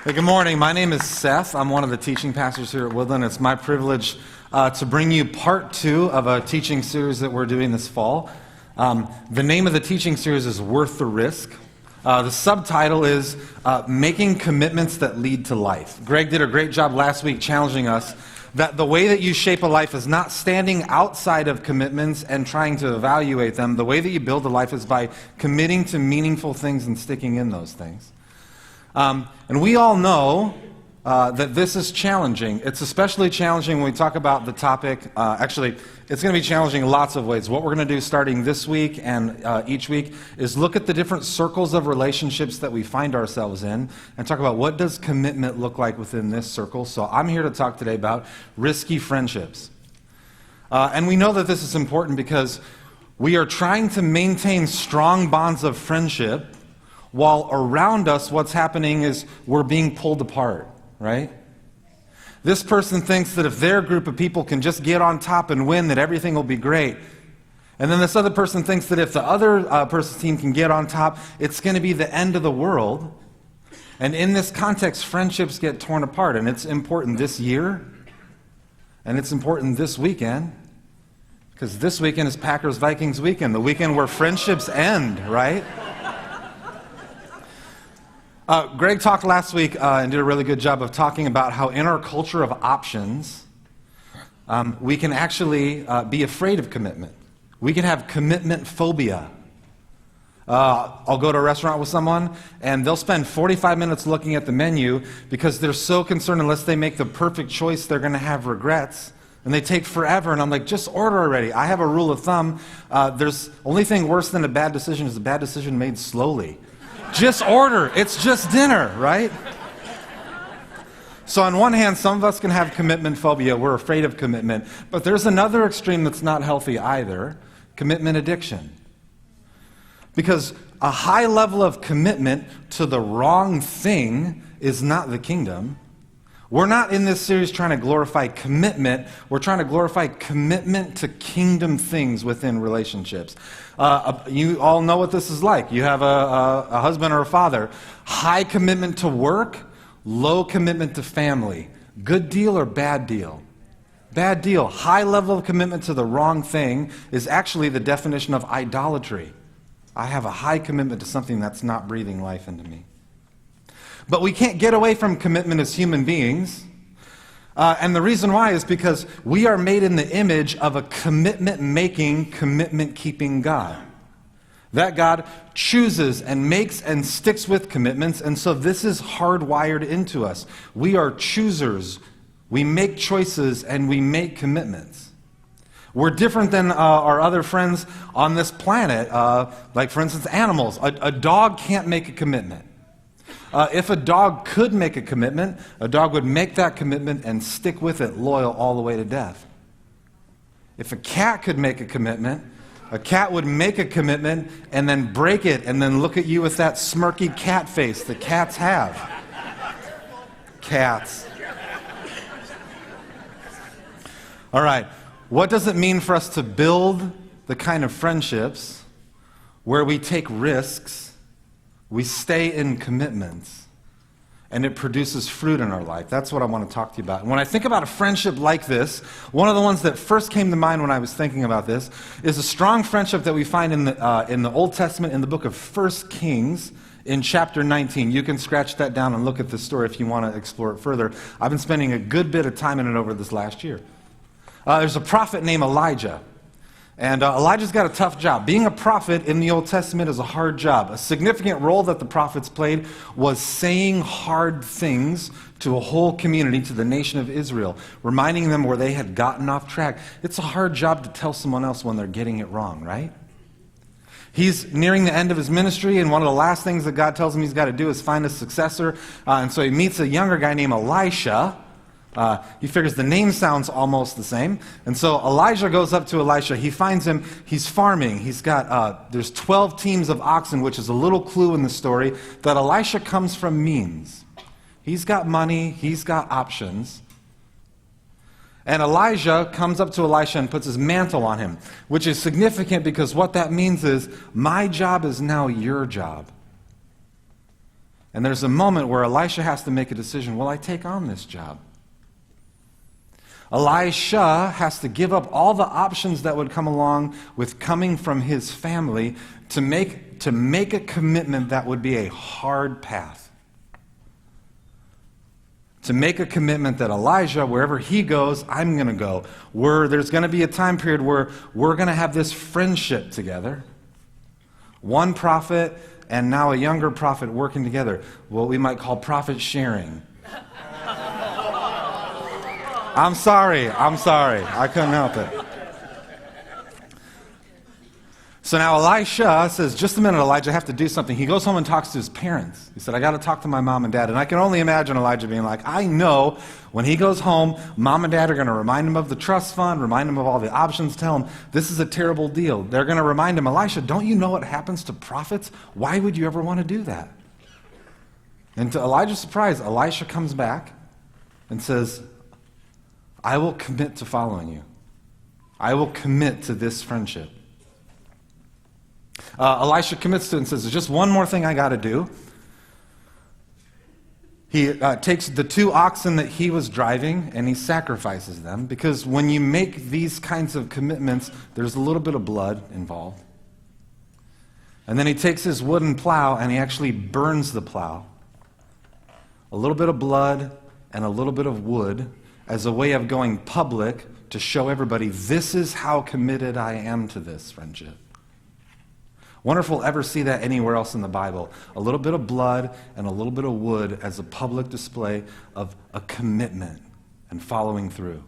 Hey, good morning. My name is Seth. I'm one of the teaching pastors here at Woodland. It's my privilege to bring you part 2 of a teaching series that we're doing this fall. The name of the teaching series is Worth the Risk. The subtitle is Making Commitments That Lead to Life. Greg did a great job last week challenging us that the way that you shape a life is not standing outside of commitments and trying to evaluate them. The way that you build a life is by committing to meaningful things and sticking in those things. And we all know that this is challenging. It's especially challenging when we talk about the topic. Actually, it's going to be challenging in lots of ways. What we're going to do starting this week and each week is look at the different circles of relationships that we find ourselves in and talk about what does commitment look like within this circle. So I'm here to talk today about risky friendships. And we know that this is important because we are trying to maintain strong bonds of friendship while around us what's happening is we're being pulled apart, right? This person thinks that if their group of people can just get on top and win, that everything will be great. And then this other person thinks that if the other person's team can get on top, it's going to be the end of the world. And in this context, friendships get torn apart. And it's important this year, and it's important this weekend, because this weekend is Packers-Vikings weekend, the weekend where friendships end, right? Greg talked last week and did a really good job of talking about how in our culture of options, we can actually be afraid of commitment. We can have commitment phobia. I'll go to a restaurant with someone, and they'll spend 45 minutes looking at the menu because they're so concerned unless they make the perfect choice, they're going to have regrets. And they take forever, and I'm like, just order already. I have a rule of thumb. There's only thing worse than a bad decision is a bad decision made slowly. Just order. It's just dinner, right? So on one hand, some of us can have commitment phobia. We're afraid of commitment. But there's another extreme that's not healthy either, commitment addiction. Because a high level of commitment to the wrong thing is not the kingdom. We're not in this series trying to glorify commitment. We're trying to glorify commitment to kingdom things within relationships. You all know what this is like. You have a husband or a father. High commitment to work, low commitment to family. Good deal or bad deal? Bad deal. High level of commitment to the wrong thing is actually the definition of idolatry. I have a high commitment to something that's not breathing life into me. But we can't get away from commitment as human beings. And the reason why is because we are made in the image of a commitment-making, commitment-keeping God. That God chooses and makes and sticks with commitments, and so this is hardwired into us. We are choosers. We make choices, and we make commitments. We're different than our other friends on this planet, like, for instance, animals. A dog can't make a commitment. If a dog could make a commitment, a dog would make that commitment and stick with it, loyal all the way to death. If a cat could make a commitment, a cat would make a commitment and then break it and then look at you with that smirky cat face that cats have. Cats. All right. What does it mean for us to build the kind of friendships where we take risks, we stay in commitments, and it produces fruit in our life? That's what I want to talk to you about. And when I think about a friendship like this, one of the ones that first came to mind when I was thinking about this is a strong friendship that we find in the Old Testament in the book of 1 Kings in chapter 19. You can scratch that down and look at the story if you want to explore it further. I've been spending a good bit of time in it over this last year. There's a prophet named Elijah. And Elijah's got a tough job. Being a prophet in the Old Testament is a hard job. A significant role that the prophets played was saying hard things to a whole community, to the nation of Israel, reminding them where they had gotten off track. It's a hard job to tell someone else when they're getting it wrong, right? He's nearing the end of his ministry, and one of the last things that God tells him he's got to do is find a successor. And so he meets a younger guy named Elisha. He figures the name sounds almost the same. And so Elijah goes up to Elisha. He finds him. He's farming. He's got, there's 12 teams of oxen, which is a little clue in the story that Elisha comes from means. He's got money. He's got options. And Elijah comes up to Elisha and puts his mantle on him, which is significant because what that means is my job is now your job. And there's a moment where Elisha has to make a decision. Will I take on this job? Elisha has to give up all the options that would come along with coming from his family to make a commitment that would be a hard path. To make a commitment that Elijah, wherever he goes, I'm going to go. There's going to be a time period where we're going to have this friendship together. One prophet and now a younger prophet working together. What we might call prophet sharing. I'm sorry. I couldn't help it. So now Elisha says, just a minute, Elijah, I have to do something. He goes home and talks to his parents. He said, I got to talk to my mom and dad. And I can only imagine Elijah being like, I know when he goes home, mom and dad are going to remind him of the trust fund, remind him of all the options, tell him this is a terrible deal. They're going to remind him, Elisha, don't you know what happens to prophets? Why would you ever want to do that? And to Elijah's surprise, Elisha comes back and says, I will commit to following you. I will commit to this friendship. Elisha commits to it and says, there's just one more thing I got to do. He takes the 2 oxen that he was driving and he sacrifices them, because when you make these kinds of commitments, there's a little bit of blood involved. And then he takes his wooden plow and he actually burns the plow. A little bit of blood and a little bit of wood as a way of going public to show everybody, this is how committed I am to this friendship. Wonder if we'll ever see that anywhere else in the Bible. A little bit of blood and a little bit of wood as a public display of a commitment and following through.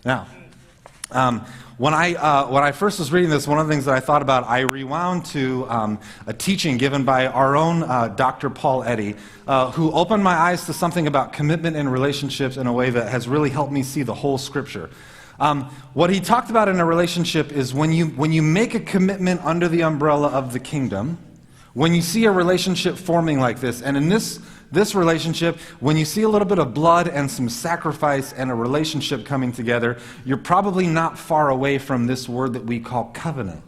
Now, when I first was reading this, one of the things that I thought about, I rewound to a teaching given by our own Dr. Paul Eddy, who opened my eyes to something about commitment in relationships in a way that has really helped me see the whole Scripture. What he talked about in a relationship is when you make a commitment under the umbrella of the kingdom, when you see a relationship forming like this, and in this relationship, when you see a little bit of blood and some sacrifice and a relationship coming together, you're probably not far away from this word that we call covenant.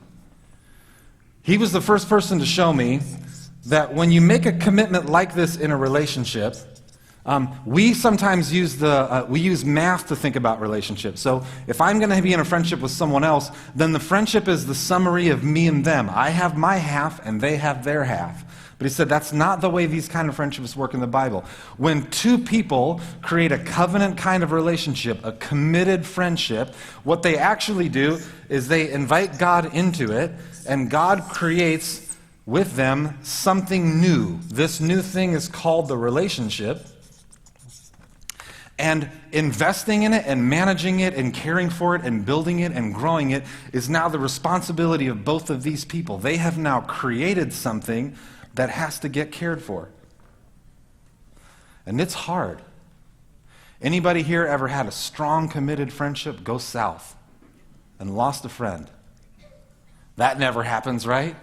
He was the first person to show me that when you make a commitment like this in a relationship, we sometimes use math to think about relationships. So if I'm going to be in a friendship with someone else, then the friendship is the summary of me and them. I have my half and they have their half. But he said that's not the way these kind of friendships work in the Bible. When 2 people create a covenant kind of relationship, a committed friendship, what they actually do is they invite God into it, and God creates with them something new. This new thing is called the relationship. And investing in it and managing it and caring for it and building it and growing it is now the responsibility of both of these people. They have now created something that has to get cared for. And it's hard. Anybody here ever had a strong, committed friendship go south and lost a friend? That never happens, right?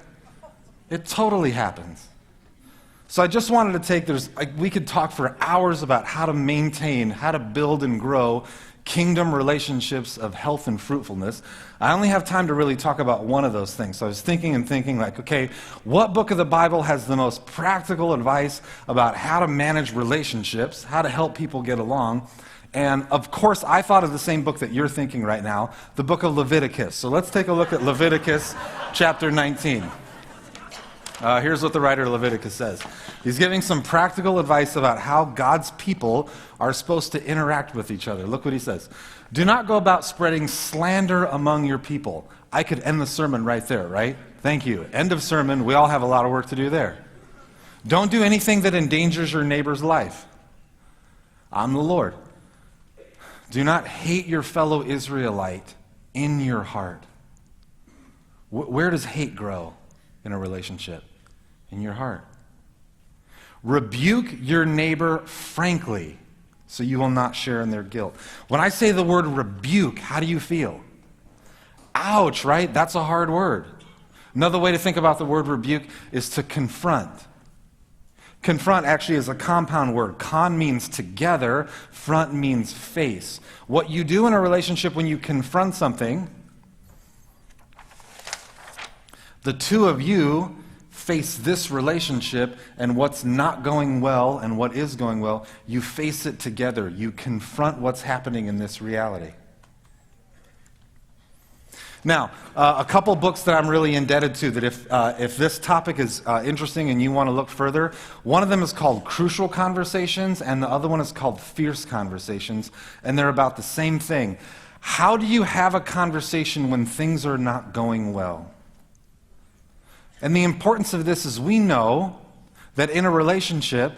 It totally happens. So I just wanted to we could talk for hours about how to maintain, how to build and grow kingdom relationships of health and fruitfulness. I only have time to really talk about one of those things. So I was thinking like, okay, what book of the Bible has the most practical advice about how to manage relationships, how to help people get along? And of course, I thought of the same book that you're thinking right now, the book of Leviticus. So let's take a look at Leviticus chapter 19. Here's what the writer of Leviticus says. He's giving some practical advice about how God's people are supposed to interact with each other. Look what he says. Do not go about spreading slander among your people. I could end the sermon right there, right? Thank you. End of sermon. We all have a lot of work to do there. Don't do anything that endangers your neighbor's life. I'm the Lord. Do not hate your fellow Israelite in your heart. Where does hate grow in a relationship? In your heart. Rebuke your neighbor frankly, so you will not share in their guilt. When I say the word rebuke, how do you feel? Ouch, right? That's a hard word. Another way to think about the word rebuke is to confront. Confront actually is a compound word. Con means together, front means face. What you do in a relationship when you confront something, the 2 of you face this relationship and what's not going well and what is going well. You face it together. You confront what's happening in this reality. Now, a couple books that I'm really indebted to that if this topic is interesting and you want to look further, one of them is called Crucial Conversations and the other one is called Fierce Conversations, and they're about the same thing. How do you have a conversation when things are not going well? And the importance of this is we know that in a relationship,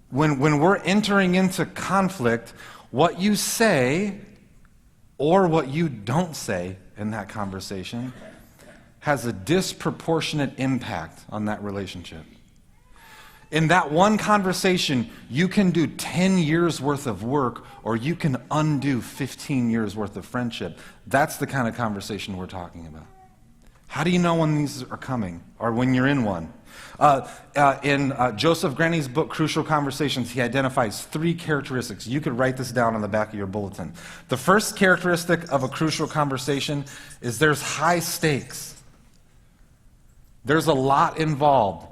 when we're entering into conflict, what you say or what you don't say in that conversation has a disproportionate impact on that relationship. In that one conversation, you can do 10 years worth of work or you can undo 15 years worth of friendship. That's the kind of conversation we're talking about. How do you know when these are coming or when you're in one? In Joseph Grenny's book, Crucial Conversations, he identifies 3 characteristics. You could write this down on the back of your bulletin. The first characteristic of a crucial conversation is there's high stakes. There's a lot involved.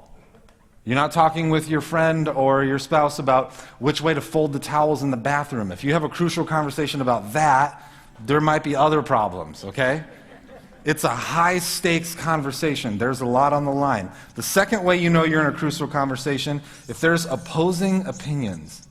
You're not talking with your friend or your spouse about which way to fold the towels in the bathroom. If you have a crucial conversation about that, there might be other problems, okay? It's a high-stakes conversation. There's a lot on the line. The second way you know you're in a crucial conversation, if there's opposing opinions.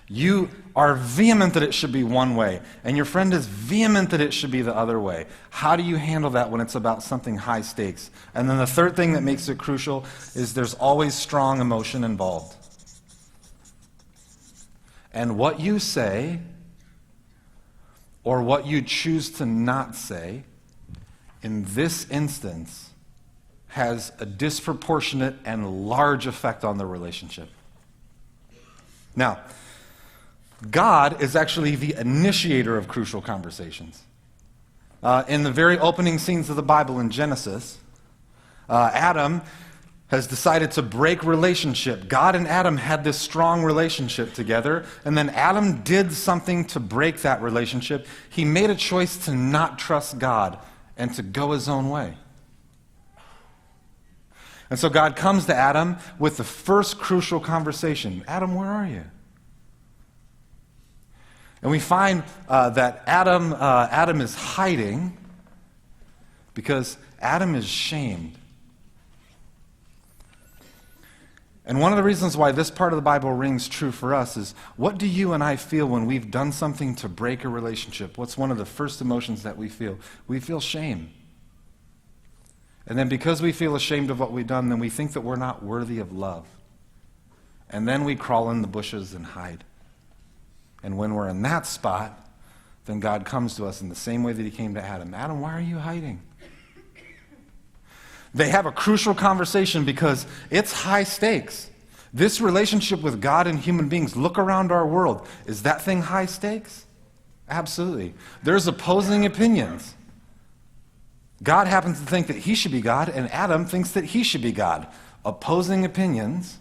You are vehement that it should be one way, and your friend is vehement that it should be the other way. How do you handle that when it's about something high stakes? And then the third thing that makes it crucial is there's always strong emotion involved. And what you say or what you choose to not say, in this instance, has a disproportionate and large effect on the relationship. Now, God is actually the initiator of crucial conversations. In the very opening scenes of the Bible in Genesis, Adam has decided to break relationship. God and Adam had this strong relationship together, and then Adam did something to break that relationship. He made a choice to not trust God and to go his own way. And so God comes to Adam with the first crucial conversation. Adam, where are you? And we find that Adam is hiding because Adam is shamed. And one of the reasons why this part of the Bible rings true for us is, what do you and I feel when we've done something to break a relationship? What's one of the first emotions that we feel? We feel shame. And then because we feel ashamed of what we've done, then we think that we're not worthy of love. And then we crawl in the bushes and hide. And when we're in that spot, then God comes to us in the same way that he came to Adam. Adam, why are you hiding? They have a crucial conversation because it's high stakes. This relationship with God and human beings, look around our world. Is that thing high stakes? Absolutely. There's opposing opinions. God happens to think that he should be God, and Adam thinks that he should be God. Opposing opinions,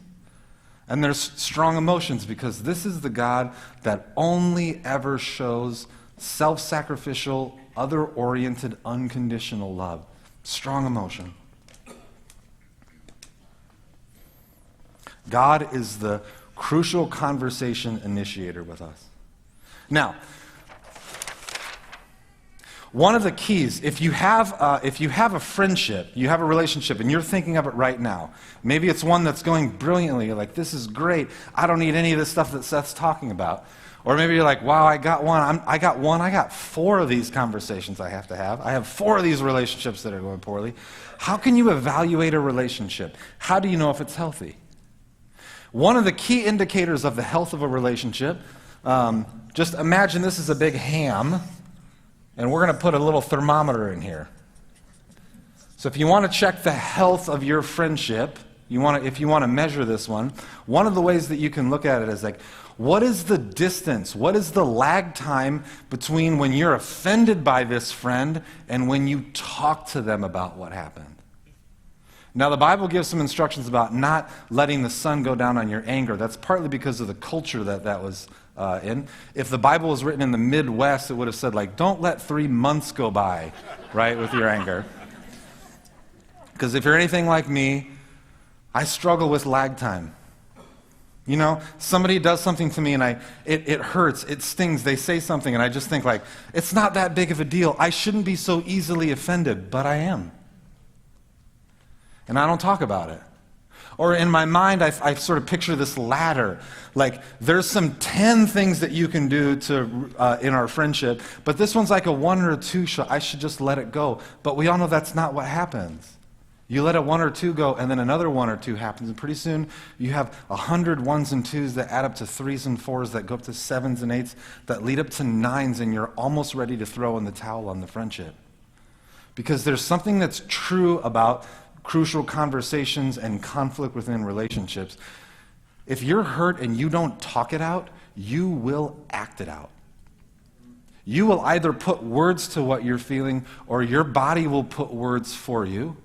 and there's strong emotions because this is the God that only ever shows self-sacrificial, other-oriented, unconditional love. Strong emotion. God is the crucial conversation initiator with us. Now, one of the keys, if you have a friendship, you have a relationship, and you're thinking of it right now, maybe it's one that's going brilliantly, you're like, this is great, I don't need any of this stuff that Seth's talking about. Or maybe you're like, wow, I got 4 of these conversations I have to have. I have 4 of these relationships that are going poorly. How can you evaluate a relationship? How do you know if it's healthy? One of the key indicators of the health of a relationship, just imagine this is a big ham, and we're going to put a little thermometer in here. So if you want to check the health of your friendship, if you want to measure this one of the ways that you can look at it is like, what is the distance, what is the lag time between when you're offended by this friend and when you talk to them about what happened? Now, the Bible gives some instructions about not letting the sun go down on your anger. That's partly because of the culture that was in. If the Bible was written in the Midwest, it would have said, like, don't let 3 months go by, right, with your anger. Because if you're anything like me, I struggle with lag time. You know, somebody does something to me and it hurts, it stings, they say something, and I just think, like, it's not that big of a deal. I shouldn't be so easily offended, but I am. And I don't talk about it. Or in my mind, I sort of picture this ladder. Like, there's some 10 things that you can do in our friendship, but this one's like a 1 or a 2 shot. I should just let it go. But we all know that's not what happens. You let a 1 or 2 go, and then another 1 or 2 happens, and pretty soon you have 100 1s and 2s that add up to 3s and 4s that go up to 7s and 8s that lead up to 9s, and you're almost ready to throw in the towel on the friendship. Because there's something that's true about crucial conversations and conflict within relationships. If you're hurt and you don't talk it out, you will act it out. You will either put words to what you're feeling, or your body will put words for you.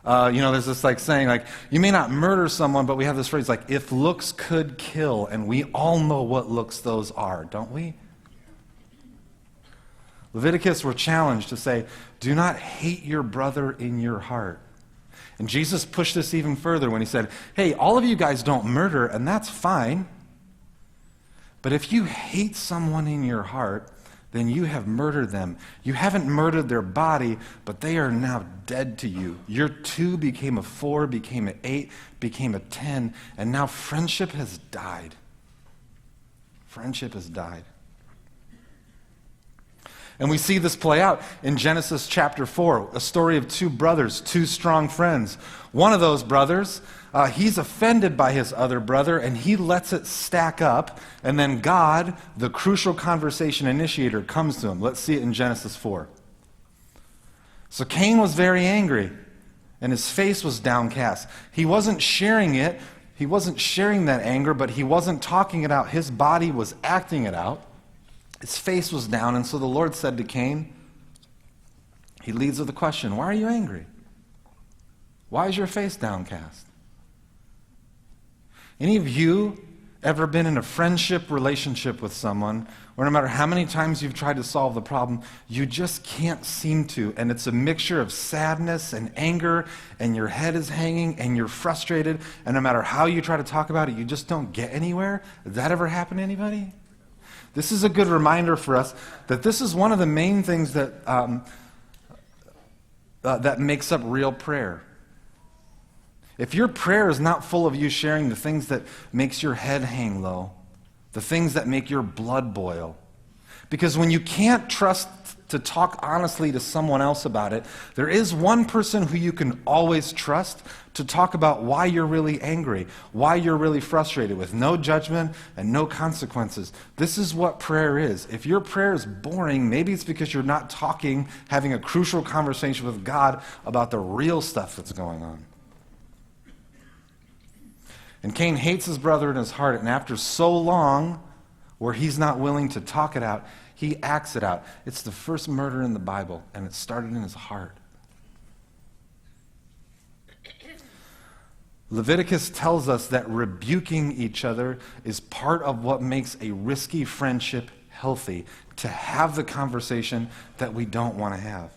There's this saying, like, you may not murder someone, but we have this phrase, like, if looks could kill, and we all know what looks those are, don't we? Leviticus were challenged to say, do not hate your brother in your heart. And Jesus pushed this even further when he said, hey, all of you guys don't murder, and that's fine. But if you hate someone in your heart, then you have murdered them. You haven't murdered their body, but they are now dead to you. Your 2 became a 4, became an 8, became a 10, and now friendship has died. Friendship has died. And we see this play out in Genesis chapter 4, a story of 2 brothers, 2 strong friends. One of those brothers, he's offended by his other brother, and he lets it stack up, and then God, the crucial conversation initiator, comes to him. Let's see it in Genesis 4. So Cain was very angry, and his face was downcast. He wasn't sharing it. He wasn't sharing that anger, but he wasn't talking it out. His body was acting it out. His face was down, and so the Lord said to Cain, he leads with a question, why are you angry? Why is your face downcast? Any of you ever been in a friendship relationship with someone where no matter how many times you've tried to solve the problem, you just can't seem to, and it's a mixture of sadness and anger, and your head is hanging, and you're frustrated, and no matter how you try to talk about it, you just don't get anywhere? Does that ever happen to anybody? This is a good reminder for us that this is one of the main things that that makes up real prayer. If your prayer is not full of you sharing the things that makes your head hang low, the things that make your blood boil, because when you can't trust to talk honestly to someone else about it, there is one person who you can always trust to talk about why you're really angry, why you're really frustrated, with no judgment and no consequences. This is what prayer is. If your prayer is boring, maybe it's because you're not talking, having a crucial conversation with God about the real stuff that's going on. And Cain hates his brother in his heart, and after so long where he's not willing to talk it out, he acts it out. It's the first murder in the Bible, and it started in his heart. Leviticus tells us that rebuking each other is part of what makes a risky friendship healthy, to have the conversation that we don't want to have.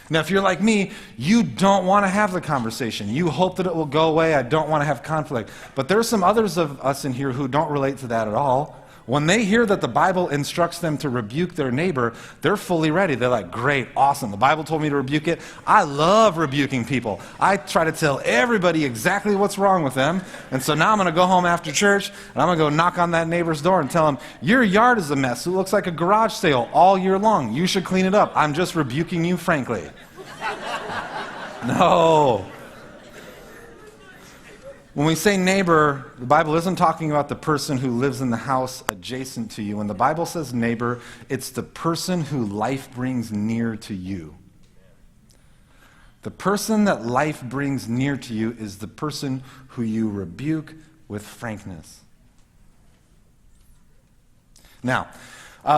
Now, if you're like me, you don't want to have the conversation. You hope that it will go away. I don't want to have conflict. But there are some others of us in here who don't relate to that at all. When they hear that the Bible instructs them to rebuke their neighbor, they're fully ready. They're like, great, awesome. The Bible told me to rebuke it. I love rebuking people. I try to tell everybody exactly what's wrong with them. And so now I'm going to go home after church, and I'm going to go knock on that neighbor's door and tell him, your yard is a mess. It looks like a garage sale all year long. You should clean it up. I'm just rebuking you frankly. No. When we say neighbor, the Bible isn't talking about the person who lives in the house adjacent to you. When the Bible says neighbor, it's the person who life brings near to you. The person that life brings near to you is the person who you rebuke with frankness. Now,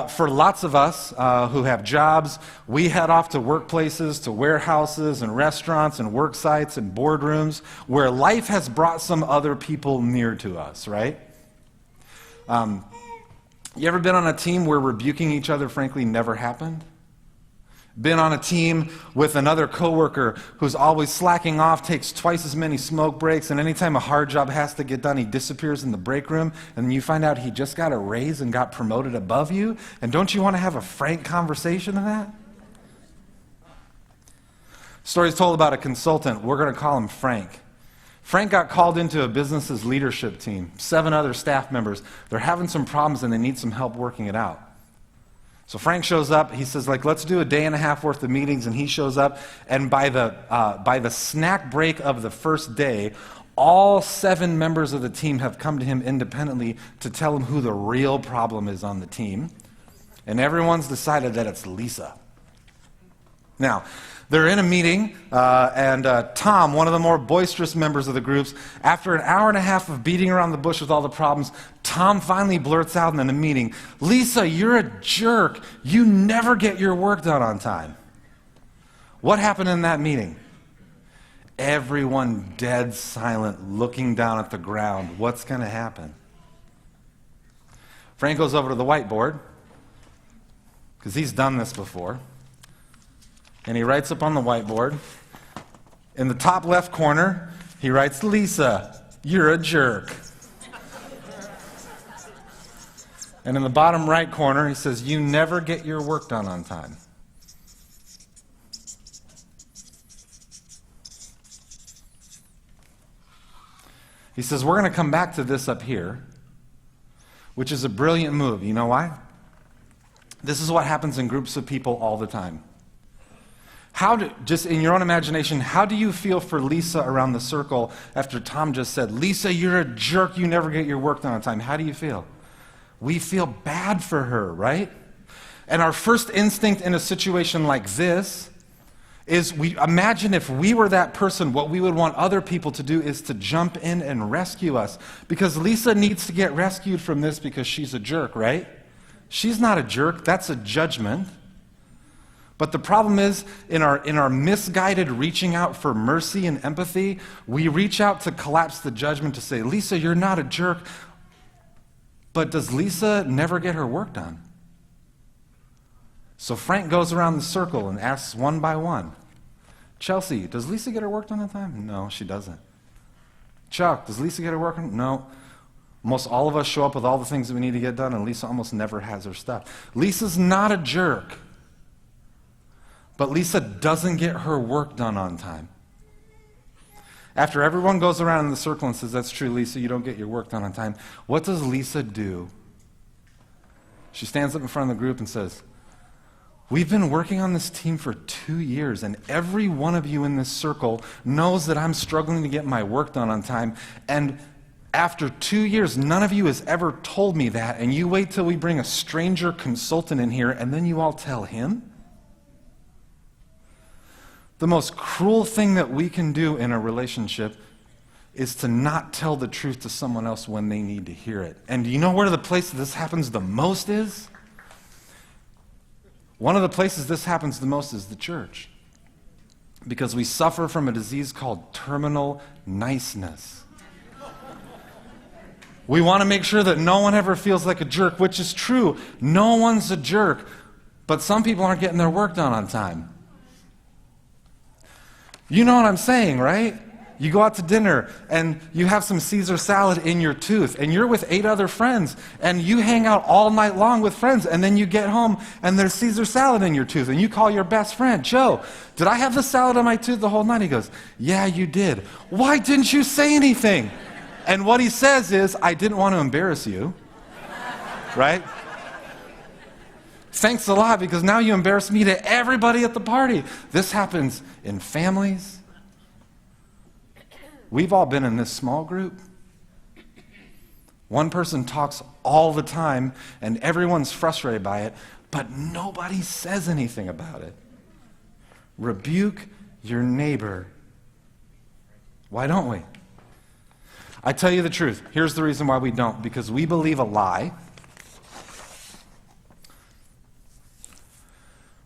for lots of us who have jobs, we head off to workplaces, to warehouses and restaurants and work sites and boardrooms where life has brought some other people near to us, right? You ever been on a team where rebuking each other, frankly, never happened? Been on a team with another coworker who's always slacking off, takes twice as many smoke breaks, and anytime a hard job has to get done, he disappears in the break room, and then you find out he just got a raise and got promoted above you, and don't you want to have a frank conversation in that? Story's told about a consultant. We're going to call him Frank. Frank got called into a business's leadership team, 7 other staff members. They're having some problems and they need some help working it out. So Frank shows up, he says, let's do a day and a half worth of meetings, and he shows up, and by the snack break of the first day, all 7 members of the team have come to him independently to tell him who the real problem is on the team, and everyone's decided that it's Lisa. Now, they're in a meeting, and Tom, one of the more boisterous members of the groups, after an hour and a half of beating around the bush with all the problems, Tom finally blurts out in the meeting, "Lisa, you're a jerk. You never get your work done on time." What happened in that meeting? Everyone dead silent, looking down at the ground. What's going to happen? Frank goes over to the whiteboard, because he's done this before. And he writes up on the whiteboard, in the top left corner, he writes, "Lisa, you're a jerk." And in the bottom right corner, he says, "You never get your work done on time." He says, we're going to come back to this up here, which is a brilliant move. You know why? This is what happens in groups of people all the time. Just in your own imagination, how do you feel for Lisa around the circle after Tom just said, "Lisa, you're a jerk, you never get your work done on time"? How do you feel? We feel bad for her, right? And our first instinct in a situation like this is, we imagine if we were that person, what we would want other people to do is to jump in and rescue us. Because Lisa needs to get rescued from this because she's a jerk, right? She's not a jerk, that's a judgment. But the problem is, in our misguided reaching out for mercy and empathy, we reach out to collapse the judgment, to say, "Lisa, you're not a jerk." But does Lisa never get her work done? So Frank goes around the circle and asks one by one. "Chelsea, does Lisa get her work done on time?" "No, she doesn't." "Chuck, does Lisa get her work done?" "No." Most all of us show up with all the things that we need to get done, and Lisa almost never has her stuff. Lisa's not a jerk. But Lisa doesn't get her work done on time. After everyone goes around in the circle and says, "That's true, Lisa, you don't get your work done on time," what does Lisa do? She stands up in front of the group and says, "We've been working on this team for 2 years, and every one of you in this circle knows that I'm struggling to get my work done on time, and after 2 years, none of you has ever told me that, and you wait till we bring a stranger consultant in here, and then you all tell him?" The most cruel thing that we can do in a relationship is to not tell the truth to someone else when they need to hear it. And do you know where the place that this happens the most is? One of the places this happens the most is the church. Because we suffer from a disease called terminal niceness. We want to make sure that no one ever feels like a jerk, which is true. No one's a jerk. But some people aren't getting their work done on time. You know what I'm saying, right? You go out to dinner and you have some Caesar salad in your tooth, and you're with 8 other friends, and you hang out all night long with friends, and then you get home and there's Caesar salad in your tooth, and you call your best friend, "Joe, did I have the salad in my tooth the whole night?" He goes, "Yeah, you did." "Why didn't you say anything?" And what he says is, "I didn't want to embarrass you." Right? "Thanks a lot, because now you embarrass me to everybody at the party." This happens in families. We've all been in this small group. One person talks all the time, and everyone's frustrated by it, but nobody says anything about it. Rebuke your neighbor. Why don't we? I tell you the truth. Here's the reason why we don't. Because we believe a lie.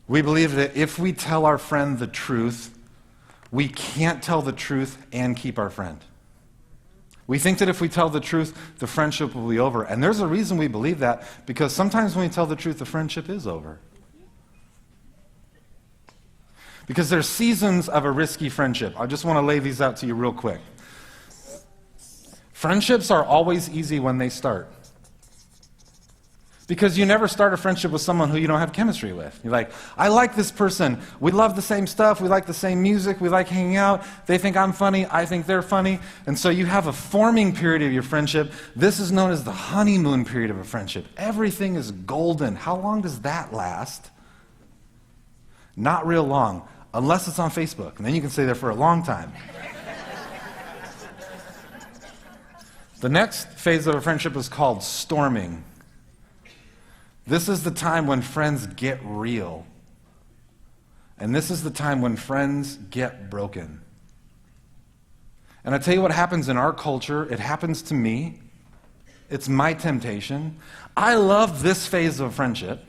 We believe that if we tell our friend the truth, we can't tell the truth and keep our friend. We think that if we tell the truth, the friendship will be over. And there's a reason we believe that, because sometimes when we tell the truth, the friendship is over. Because there's seasons of a risky friendship. I just want to lay these out to you real quick. Friendships are always easy when they start. Because you never start a friendship with someone who you don't have chemistry with. You're like, I like this person. We love the same stuff. We like the same music. We like hanging out. They think I'm funny. I think they're funny. And so you have a forming period of your friendship. This is known as the honeymoon period of a friendship. Everything is golden. How long does that last? Not real long, unless it's on Facebook. And then you can stay there for a long time. The next phase of a friendship is called storming. This is the time when friends get real. And this is the time when friends get broken. And I tell you what happens in our culture. It happens to me. It's my temptation. I love this phase of friendship.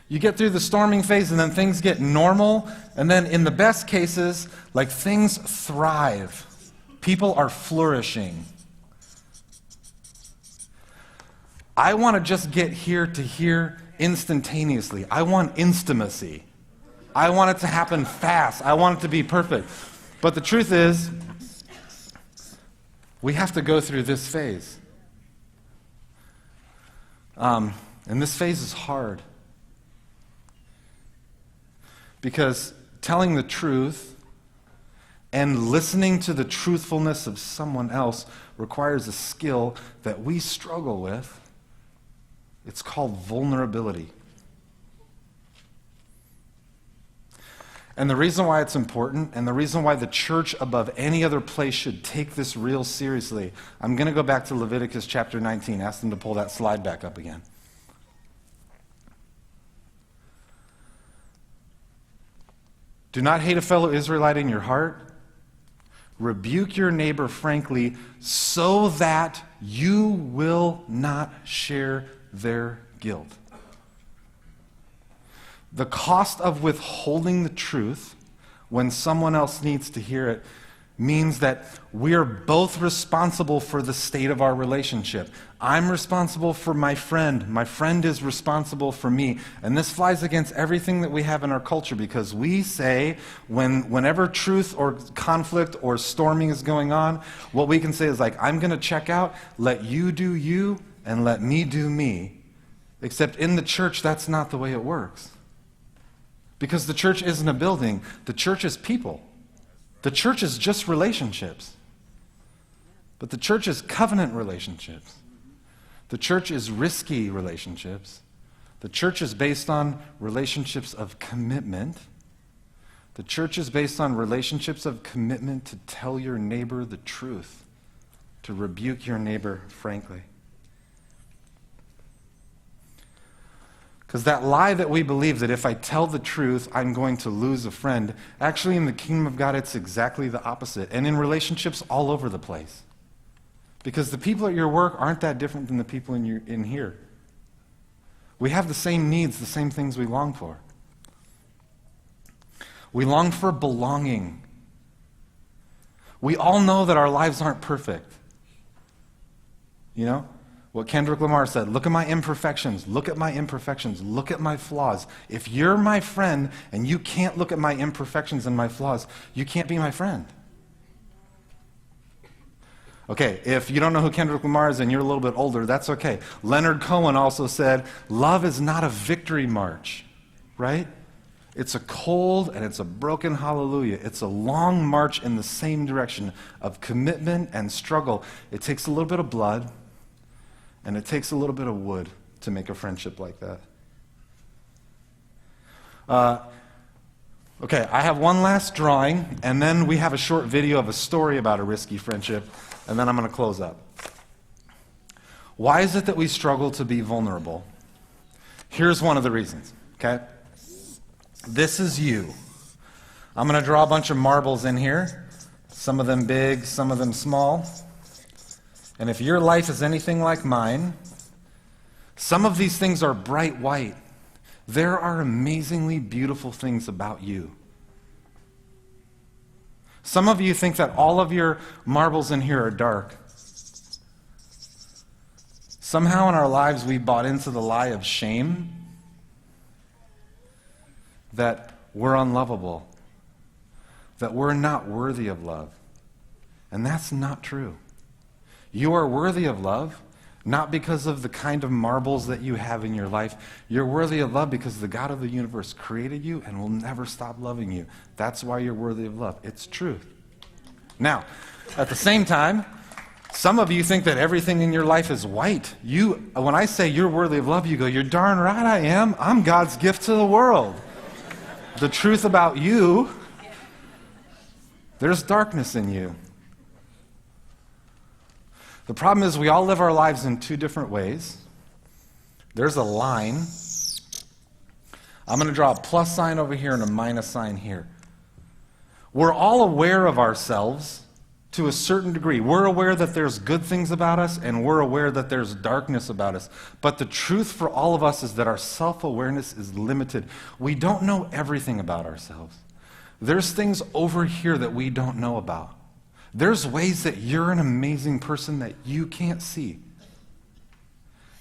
You get through the storming phase and then things get normal. And then in the best cases, like things thrive. People are flourishing. I want to just get here to here instantaneously. I want intimacy. I want it to happen fast. I want it to be perfect. But the truth is, we have to go through this phase. And this phase is hard. Because telling the truth and listening to the truthfulness of someone else requires a skill that we struggle with. It's called vulnerability. And the reason why it's important, and the reason why the church above any other place should take this real seriously, I'm going to go back to Leviticus chapter 19. Ask them to pull that slide back up again. Do not hate a fellow Israelite in your heart. Rebuke your neighbor frankly, so that you will not share their guilt. The cost of withholding the truth when someone else needs to hear it means that we're both responsible for the state of our relationship. I'm responsible for my friend. My friend is responsible for me. And this flies against everything that we have in our culture, because we say whenever truth or conflict or storming is going on, what we can say is like, I'm going to check out, let you do you, and let me do me. Except in the church, that's not the way it works. Because the church isn't a building. The church is people. The church is just relationships. But the church is covenant relationships. The church is risky relationships. The church is based on relationships of commitment. The church is based on relationships of commitment to tell your neighbor the truth, to rebuke your neighbor frankly. Because that lie that we believe that if I tell the truth, I'm going to lose a friend, actually in the kingdom of God, it's exactly the opposite. And in relationships all over the place. Because the people at your work aren't that different than the people in here. We have the same needs, the same things we long for. We long for belonging. We all know that our lives aren't perfect. You know? What Kendrick Lamar said, look at my imperfections, look at my imperfections, look at my flaws. If you're my friend and you can't look at my imperfections and my flaws, you can't be my friend. Okay, if you don't know who Kendrick Lamar is and you're a little bit older, that's okay. Leonard Cohen also said, love is not a victory march, right? It's a cold and it's a broken hallelujah. It's a long march in the same direction of commitment and struggle. It takes a little bit of blood. And it takes a little bit of wood to make a friendship like that. Okay, I have one last drawing, and then we have a short video of a story about a risky friendship, and then I'm going to close up. Why is it that we struggle to be vulnerable? Here's one of the reasons, okay? This is you. I'm going to draw a bunch of marbles in here, some of them big, some of them small. And if your life is anything like mine, some of these things are bright white. There are amazingly beautiful things about you. Some of you think that all of your marbles in here are dark. Somehow in our lives we bought into the lie of shame that we're unlovable, that we're not worthy of love. And that's not true. You are worthy of love, not because of the kind of marbles that you have in your life. You're worthy of love because the God of the universe created you and will never stop loving you. That's why you're worthy of love. It's truth. Now, at the same time, some of you think that everything in your life is white. When I say you're worthy of love, you go, you're darn right I am. I'm God's gift to the world. The truth about you, there's darkness in you. The problem is we all live our lives in two different ways. There's a line. I'm going to draw a plus sign over here and a minus sign here. We're all aware of ourselves to a certain degree. We're aware that there's good things about us, and we're aware that there's darkness about us. But the truth for all of us is that our self-awareness is limited. We don't know everything about ourselves. There's things over here that we don't know about. There's ways that you're an amazing person that you can't see.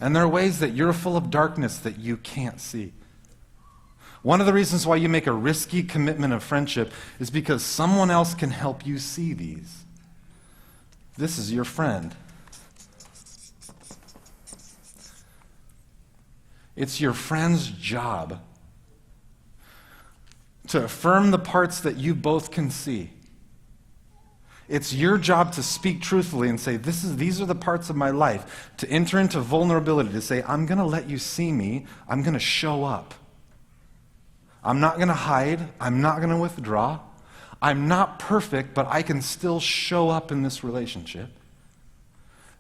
And there are ways that you're full of darkness that you can't see. One of the reasons why you make a risky commitment of friendship is because someone else can help you see these. This is your friend. It's your friend's job to affirm the parts that you both can see. It's your job to speak truthfully and say, these are the parts of my life, to enter into vulnerability, to say, I'm going to let you see me, I'm going to show up. I'm not going to hide, I'm not going to withdraw. I'm not perfect, but I can still show up in this relationship.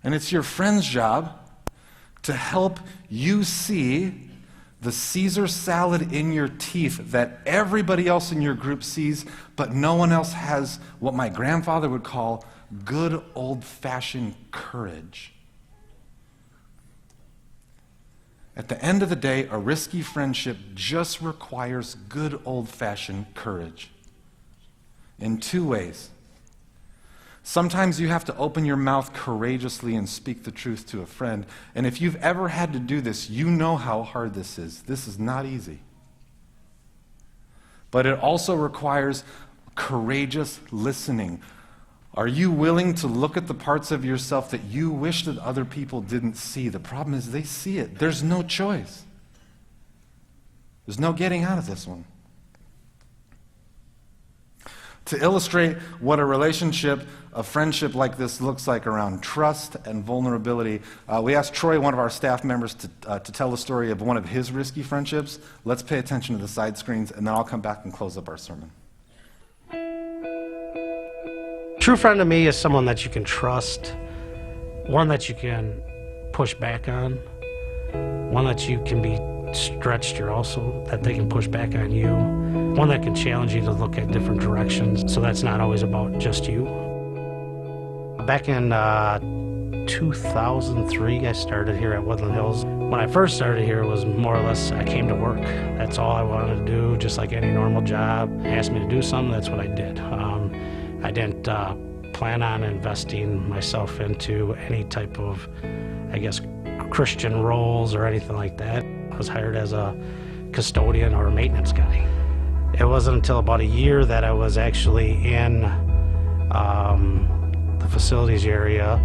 And it's your friend's job to help you see the Caesar salad in your teeth that everybody else in your group sees, but no one else has what my grandfather would call good old-fashioned courage. At the end of the day, a risky friendship just requires good old-fashioned courage. In two ways. Sometimes you have to open your mouth courageously and speak the truth to a friend. And if you've ever had to do this, you know how hard this is. This is not easy. But it also requires courageous listening. Are you willing to look at the parts of yourself that you wish that other people didn't see? The problem is they see it. There's no choice. There's no getting out of this one. To illustrate what a friendship like this looks like around trust and vulnerability, we asked Troy, one of our staff members, to tell the story of one of his risky friendships. Let's pay attention to the side screens, and then I'll come back and close up our sermon. True friend to me is someone that you can trust, one that you can push back on, one that you can be stretched, you're also that they can push back on you, one that can challenge you to look at different directions, so that's not always about just you. Back in 2003, I started here at Woodland Hills. When I first started here, it was more or less I came to work. That's all I wanted to do, just like any normal job. They asked me to do something, that's what I did. I didn't plan on investing myself into any type of, Christian roles or anything like that. I was hired as a custodian or a maintenance guy. It wasn't until about a year that I was actually in the facilities area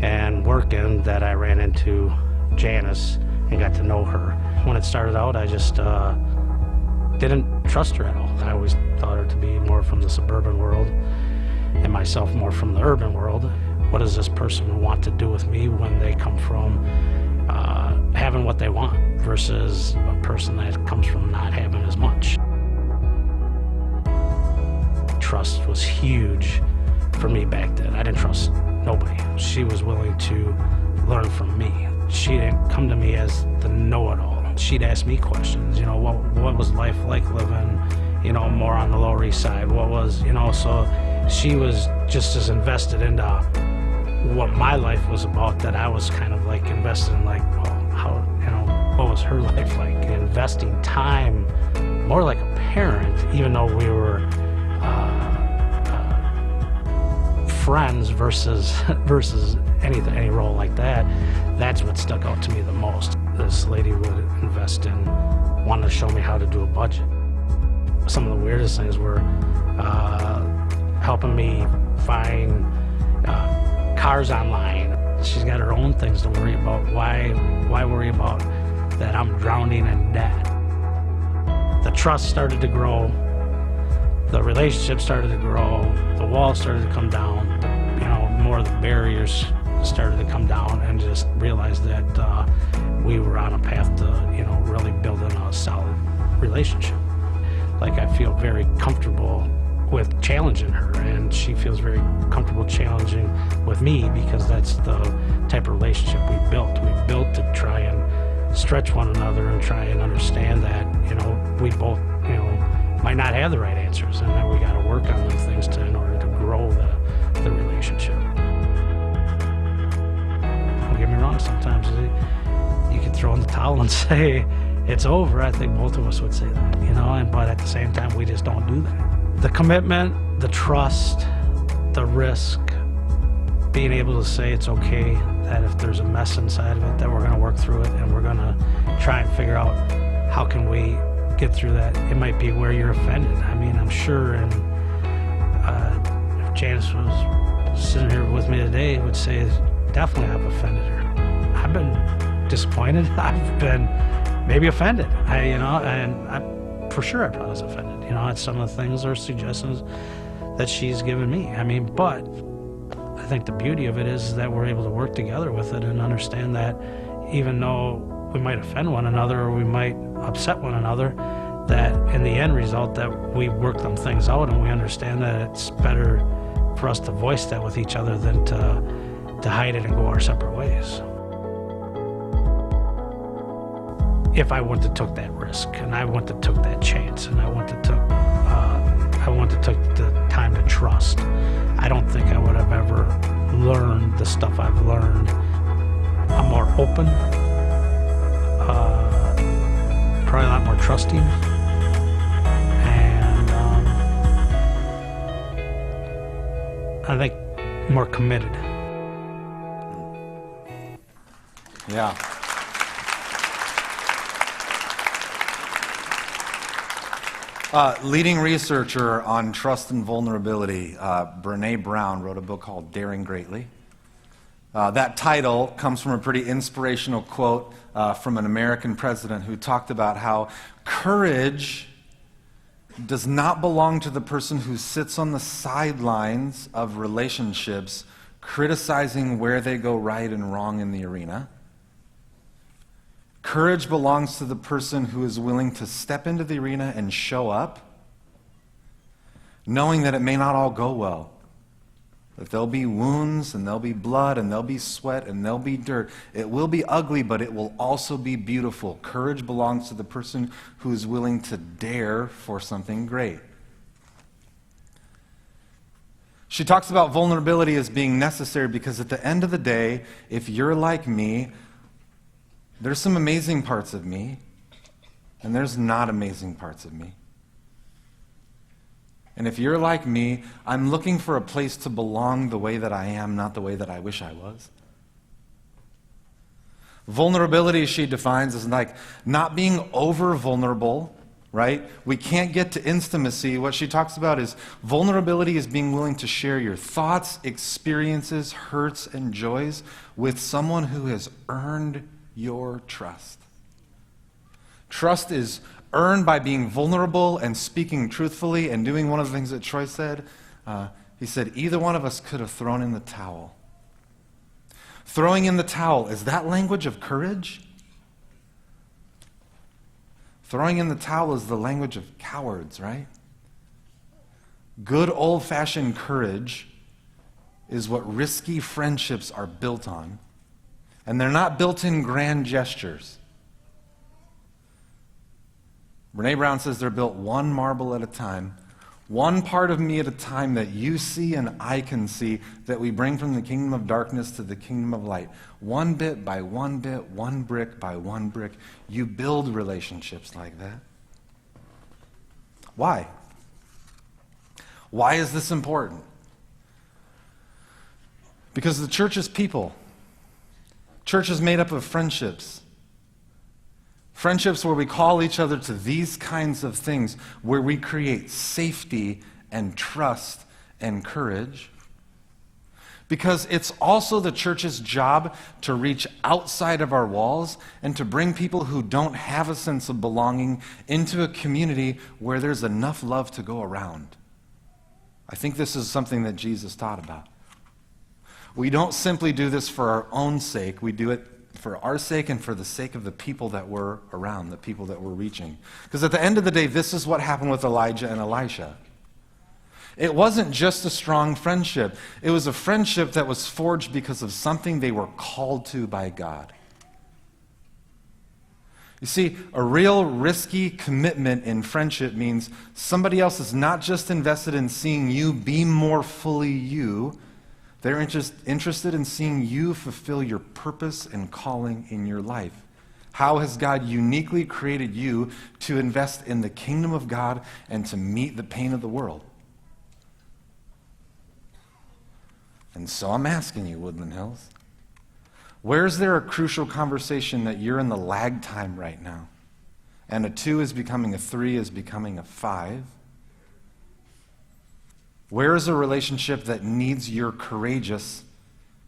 and working that I ran into Janice and got to know her. When it started out, I just didn't trust her at all. I always thought her to be more from the suburban world and myself more from the urban world. What does this person want to do with me when they come from having what they want versus a person that comes from not having as much? Trust was huge for me back then. I didn't trust nobody. She was willing to learn from me. She didn't come to me as the know-it-all. She'd ask me questions, what was life like living, more on the Lower East Side? What was, so she was just as invested into what my life was about that I was kind of like invested in, what was her life like? Investing time more like a parent, even though we were friends versus any role like that, that's what stuck out to me the most. This lady would invest in wanting to show me how to do a budget. Some of the weirdest things were helping me find cars online. She's got her own things to worry about. Why worry about that I'm drowning in debt? The trust started to grow. The relationship started to grow. The walls started to come down. More of the barriers started to come down, and just realized that we were on a path to, really building a solid relationship. Like, I feel very comfortable with challenging her, and she feels very comfortable challenging with me, because that's the type of relationship we built. We built to try and stretch one another and try and understand that, we both, might not have the right answers, and that we got to work on those things in order to grow the relationship. Don't get me wrong, sometimes you could throw in the towel and say, it's over. I think both of us would say that, but at the same time, we just don't do that. The commitment, the trust, the risk, being able to say it's okay, that if there's a mess inside of it, that we're going to work through it, and we're going to try and figure out how can we get through that. It might be where you're offended. I'm sure, and if Janice was sitting here with me today, would say, definitely I've offended her. I've been disappointed. I've been maybe offended. For sure I probably was offended, at some of the things or suggestions that she's given me. But I think the beauty of it is that we're able to work together with it and understand that even though we might offend one another or we might upset one another, that in the end result that we work them things out, and we understand that it's better for us to voice that with each other than to hide it and go our separate ways. If I wouldn't have took that risk, and I wouldn't have took that chance, and I wouldn't have took the time to trust, I don't think I would have ever learned the stuff I've learned. I'm more open, probably a lot more trusting, and I think more committed. Yeah. Leading researcher on trust and vulnerability, Brené Brown, wrote a book called Daring Greatly. That title comes from a pretty inspirational quote from an American president who talked about how courage does not belong to the person who sits on the sidelines of relationships criticizing where they go right and wrong in the arena. Courage belongs to the person who is willing to step into the arena and show up, knowing that it may not all go well, that there'll be wounds and there'll be blood and there'll be sweat and there'll be dirt. It will be ugly, but it will also be beautiful. Courage belongs to the person who is willing to dare for something great. She talks about vulnerability as being necessary because at the end of the day, if you're like me, there's some amazing parts of me, and there's not amazing parts of me. And if you're like me, I'm looking for a place to belong the way that I am, not the way that I wish I was. Vulnerability, she defines, as like not being over vulnerable, right? We can't get to intimacy. What she talks about is vulnerability is being willing to share your thoughts, experiences, hurts, and joys with someone who has earned your trust. Trust is earned by being vulnerable and speaking truthfully and doing one of the things that Troy said. He said, either one of us could have thrown in the towel. Throwing in the towel, is that language of courage? Throwing in the towel is the language of cowards, right? Good old-fashioned courage is what risky friendships are built on. And they're not built in grand gestures. Brené Brown says they're built one marble at a time, one part of me at a time that you see and I can see, that we bring from the kingdom of darkness to the kingdom of light. One bit by one bit, one brick by one brick. You build relationships like that. Why? Why is this important? Because the church is people. Church is made up of friendships. Friendships where we call each other to these kinds of things, where we create safety and trust and courage. Because it's also the church's job to reach outside of our walls and to bring people who don't have a sense of belonging into a community where there's enough love to go around. I think this is something that Jesus taught about. We don't simply do this for our own sake. We do it for our sake and for the sake of the people that we're around, the people that we're reaching. Because at the end of the day, this is what happened with Elijah and Elisha. It wasn't just a strong friendship. It was a friendship that was forged because of something they were called to by God. You see, a real risky commitment in friendship means somebody else is not just invested in seeing you be more fully you. They're interested in seeing you fulfill your purpose and calling in your life. How has God uniquely created you to invest in the kingdom of God and to meet the pain of the world? And so I'm asking you, Woodland Hills, where is there a crucial conversation that you're in the lag time right now? And a 2 is becoming a 3 is becoming a 5. Where is a relationship that needs your courageous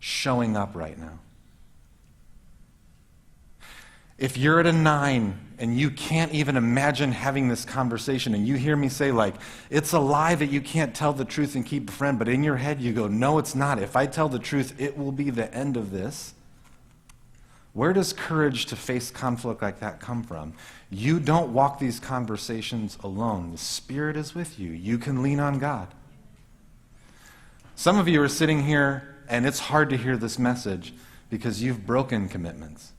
showing up right now? If you're at a 9 and you can't even imagine having this conversation and you hear me say like, it's a lie that you can't tell the truth and keep a friend, but in your head you go, no, it's not. If I tell the truth, it will be the end of this. Where does courage to face conflict like that come from? You don't walk these conversations alone. The Spirit is with you. You can lean on God. Some of you are sitting here and it's hard to hear this message because you've broken commitments.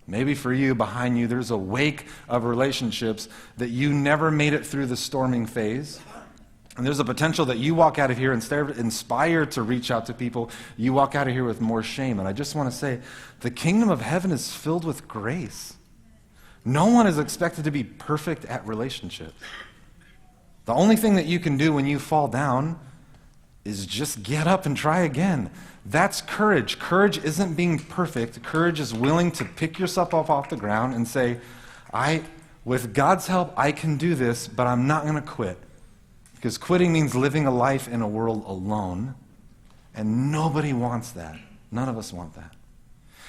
Maybe for you, behind you, there's a wake of relationships that you never made it through the storming phase. And there's a potential that you walk out of here, instead of inspired to reach out to people, you walk out of here with more shame. And I just want to say, the kingdom of heaven is filled with grace. No one is expected to be perfect at relationships. The only thing that you can do when you fall down is just get up and try again. That's courage. Courage isn't being perfect. Courage is willing to pick yourself up off the ground and say, with God's help, I can do this, but I'm not going to quit. Because quitting means living a life in a world alone, and nobody wants that. None of us want that.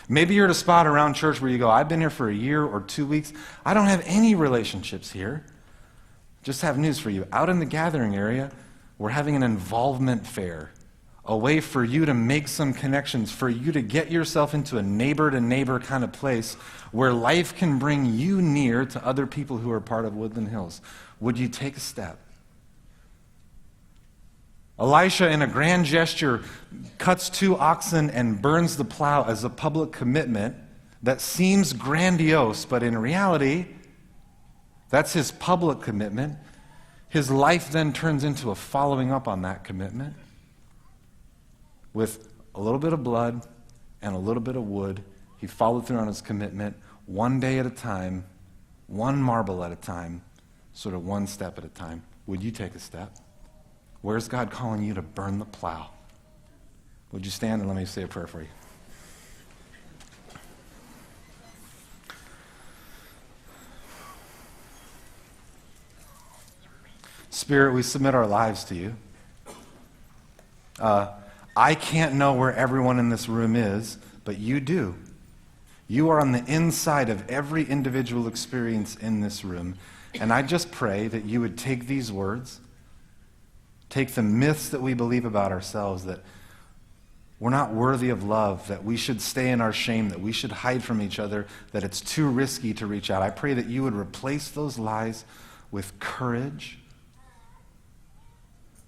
Maybe you're at a spot around church where you go, I've been here for a year or 2 weeks. I don't have any relationships here. Just have news for you. Out in the gathering area, we're having an involvement fair, a way for you to make some connections, for you to get yourself into a neighbor-to-neighbor kind of place where life can bring you near to other people who are part of Woodland Hills. Would you take a step? Elisha, in a grand gesture, cuts 2 oxen and burns the plow as a public commitment that seems grandiose, but in reality, that's his public commitment. His life then turns into a following up on that commitment with a little bit of blood and a little bit of wood. He followed through on his commitment, one day at a time, one marble at a time, sort of one step at a time. Would you take a step? Where's God calling you to burn the plow? Would you stand and let me say a prayer for you? Spirit, we submit our lives to you. I can't know where everyone in this room is, but you do. You are on the inside of every individual experience in this room. And I just pray that you would take these words, take the myths that we believe about ourselves, that we're not worthy of love, that we should stay in our shame, that we should hide from each other, that it's too risky to reach out. I pray that you would replace those lies with courage,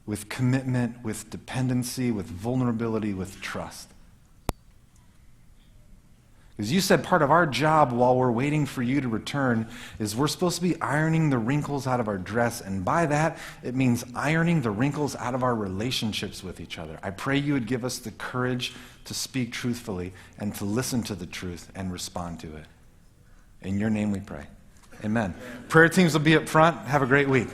with commitment, with dependency, with vulnerability, with trust. Because you said part of our job while we're waiting for you to return is we're supposed to be ironing the wrinkles out of our dress, and by that, it means ironing the wrinkles out of our relationships with each other. I pray you would give us the courage to speak truthfully and to listen to the truth and respond to it. In your name we pray. Amen. Prayer teams will be up front. Have a great week.